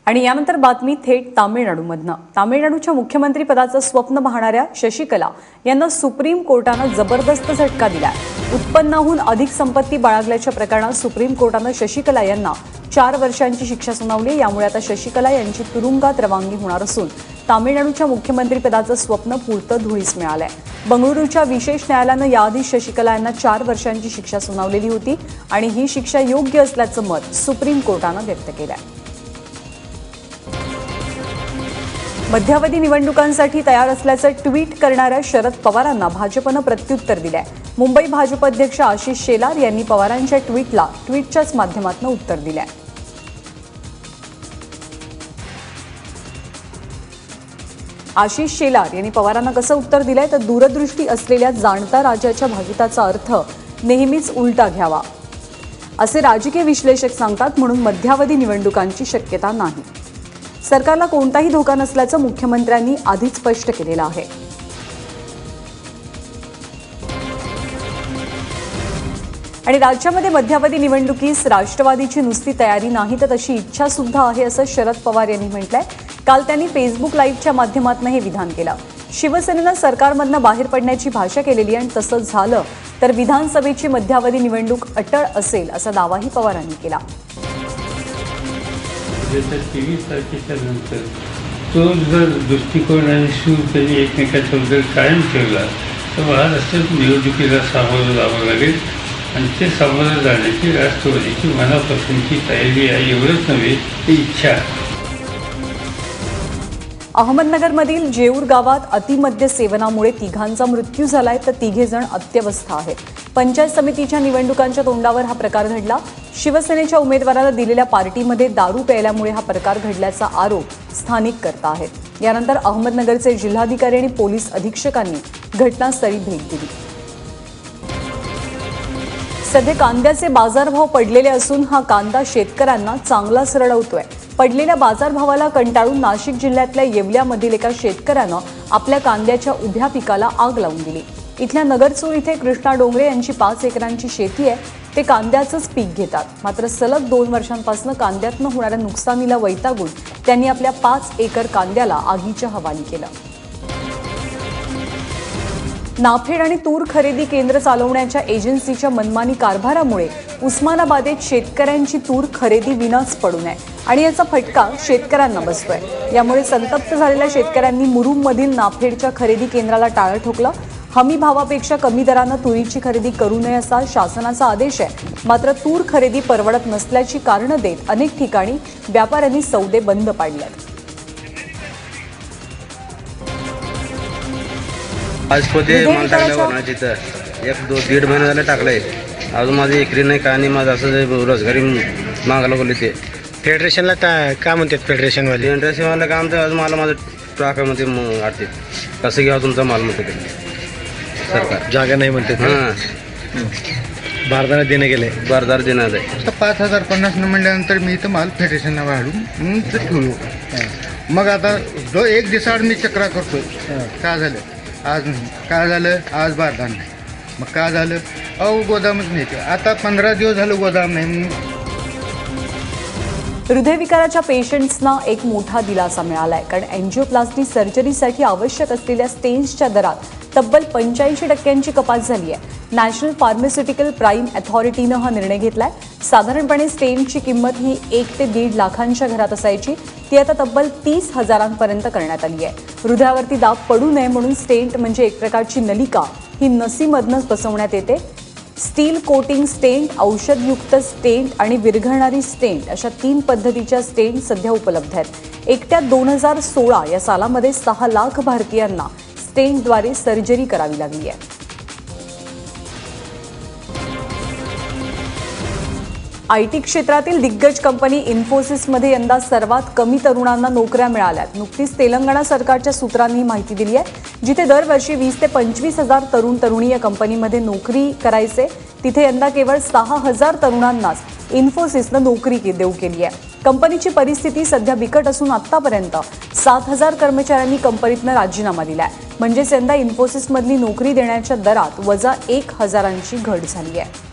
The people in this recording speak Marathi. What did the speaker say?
आणि यानंतर बातमी थेट तामिळनाडूमधनं। तामिळनाडूच्या मुख्यमंत्री पदाचं स्वप्न पाहणाऱ्या शशिकला यांना सुप्रीम कोर्टानं जबरदस्त झटका दिलाय। उत्पन्नाहून अधिक संपत्ती बाळगल्याच्या प्रकरणात सुप्रीम कोर्टानं शशिकला यांना 4 वर्षांची शिक्षा सुनावली। यामुळे आता शशिकला यांची तुरुंगात रवानगी होणार असून तामिळनाडूच्या मुख्यमंत्री पदाचं स्वप्न पुरतं धुळीस मिळालंय। बंगळुरूच्या विशेष न्यायालयानं याआधी शशिकला यांना 4 वर्षांची शिक्षा सुनावलेली होती आणि ही शिक्षा योग्य असल्याचं मत सुप्रीम कोर्टानं व्यक्त केलंय। मध्यावधी निवडणुकांसाठी तयार असल्याचं ट्विट करणाऱ्या शरद पवारांना भाजपनं प्रत्युत्तर दिलंय। मुंबई भाजप अध्यक्ष आशिष शेलार यांनी पवारांच्या ट्विटला ट्विटच्याच माध्यमातून उत्तर दिलंय। आशिष शेलार यांनी पवारांना कसं उत्तर दिलंय तर दूरदृष्टी असलेल्या जाणता राजाच्या भागिताचा अर्थ नेहमीच उलटा घ्यावा असे राजकीय विश्लेषक सांगतात, म्हणून मध्यावधी निवडणुकांची शक्यता नाही। सरकारला कोणताही धोका नसल्याचं मुख्यमंत्र्यांनी आधीच स्पष्ट केलेलं आहे। आणि राज्यामध्ये मध्यावधी निवडणुकीस राष्ट्रवादीची नुसती तयारी नाही तर तशी इच्छा सुद्धा आहे असं शरद पवार यांनी म्हटलंय। काल त्यांनी फेसबुक लाईव्हच्या माध्यमातून हे विधान केलं। शिवसेनेनं सरकारमधनं बाहेर पडण्याची भाषा केलेली आणि तसं झालं तर विधानसभेची मध्यावधी निवडणूक अटळ असेल असा दावाही पवारांनी केला। 23 तारखेच्या नंतर तो जर दृष्टिकोन आणि सूर त्यांनी एकमेकांबद्दल कायम ठेवला तर महाराष्ट्रात निवडणुकीला सामोरं जावं लागेल आणि ते सामोरं जाण्याची राष्ट्रवादीची मनापासूनची तयारी आहे, एवढंच नव्हे ती इच्छा। अहमदनगरमधील जेऊर गावात अतिमद्य सेवनामुळे तिघांचा मृत्यू झालाय तर तिघे जण अत्यवस्थ आहेत। पंचायत समितीच्या निवडणुकांच्या तोंडावर हा प्रकार घडला। शिवसेनेच्या उमेदवाराला दिलेल्या पार्टीमध्ये दारू प्यायल्यामुळे हा प्रकार घडल्याचा आरोप स्थानिक करत आहेत। यानंतर अहमदनगरचे जिल्हाधिकारी आणि पोलीस अधीक्षकांनी घटनास्थळी भेट दिली। सध्या कांद्याचे बाजारभाव पडलेले असून हा कांदा शेतकऱ्यांना चांगलाच रडवतोय। पडलेल्या बाजारभावाला कंटाळून नाशिक जिल्ह्यातल्या येवल्यामधील एका शेतकऱ्यानं आपल्या कांद्याच्या उभ्या पिकाला आग लावून दिली। इथल्या नगरचूर इथे कृष्णा डोंगरे यांची 5 एकरांची शेती आहे। ते कांद्याचंच पीक घेतात, मात्र सलग 2 वर्षांपासून कांद्यातनं होणाऱ्या नुकसानीला वैतागून त्यांनी आपल्या 5 एकर कांद्याला आगीच्या हवाली केलं। नाफेड आणि तूर खरेदी केंद्र चालवण्याच्या एजन्सीच्या मनमानी कारभारामुळे उस्मानाबादेत शेतकऱ्यांची तूर खरेदी विनाच पडू नये आणि याचा फटका शेतकऱ्यांना बसतोय। यामुळे संतप्त झालेल्या शेतकऱ्यांनी मुरुममधील नाफेडच्या खरेदी केंद्राला टाळं ठोकलं। हमी भावापेक्षा कमी दरानं तुरीची खरेदी करू नये असा शासनाचा आदेश आहे, मात्र तूर खरेदी परवडत नसल्याची कारणं देत अनेक ठिकाणी व्यापाऱ्यांनी सौदे बंद पाडलेत। आज पोते माल टाकल्यावर ना तिथं 1-2-1.5 महिना झाले टाकलंय, अजून माझी एकरी नाही का नाही, माझं असं रोजगारी मागायला बोलले। ते फेडरेशनला काय म्हणतात? फेडरेशनवाले काम तर अजून मला माझं ट्राकामध्ये आडते कसं घ्यावं तुमचा माल म्हणते ते सरकार जागा नाही म्हणते। हां, बारदाना देणे गेले, बारदार देणार आहे। 5,050 म्हटल्यानंतर मी इथं माल फेडरेशनला वाढून म्हणून ते ठेवलो। मग आता जो 1 दिवसाआड मी चक्रा करतोय, काय झालं आज नाही, काय झालं आज बारदान नाही, मग काय झालं अहो गोदामच नाही। आता 15 दिवस झालं गोदाम नाही। हृदयविकाराच्या पेशंट्सना एक मोठा दिलासा मिळालाय, कारण एंजिओप्लास्टी सर्जरीसाठी आवश्यक असलेल्या स्टेन्सच्या दरात तब्बल 85% कपात झाली आहे। नॅशनल फार्मास्युटिकल प्राईम अथॉरिटीनं हा निर्णय घेतलाय। साधारणपणे स्टेंटची किंमत ही 1 ते 1.5 लाखांच्या घरात असायची, ती आता तब्बल 30,000पर्यंत करण्यात आली आहे। हृदयावरती दाब पडू नये म्हणून स्टेंट म्हणजे एक प्रकारची नलिका ही नसीमधनंच बसवण्यात येते। स्टील कोटिंग स्टेंट, औषधयुक्त स्टेंट आणि विरघळणारी स्टेंट अशा 3 पद्धतीच्या स्टेंट सध्या उपलब्ध आहेत। एकट्या 2016 या सालामध्ये 6 लाख भारतीयांना स्टेंटद्वारे सर्जरी करावी लागली आहे। आयटी क्षेत्रातील दिग्गज कंपनी इन्फोसिसमध्ये यंदा सर्वात कमी तरुणांना नोकऱ्या मिळाल्यात। नुकतीच तेलंगणा सरकारच्या सूत्रांनी माहिती दिली आहे, जिथे दरवर्षी 20 ते 25 हजार तरुणी या कंपनीमध्ये नोकरी करायचे, तिथे यंदा केवळ 6,000 तरुणांनाच इन्फोसिसनं नोकरी देऊ केली आहे। कंपनीची परिस्थिती सध्या बिकट असून आतापर्यंत 7,000 कर्मचाऱ्यांनी कंपनीतनं राजीनामा दिलाय। म्हणजेच यंदा इन्फोसिसमधली नोकरी देण्याच्या दरात वजा 1,000ची घट झाली आहे।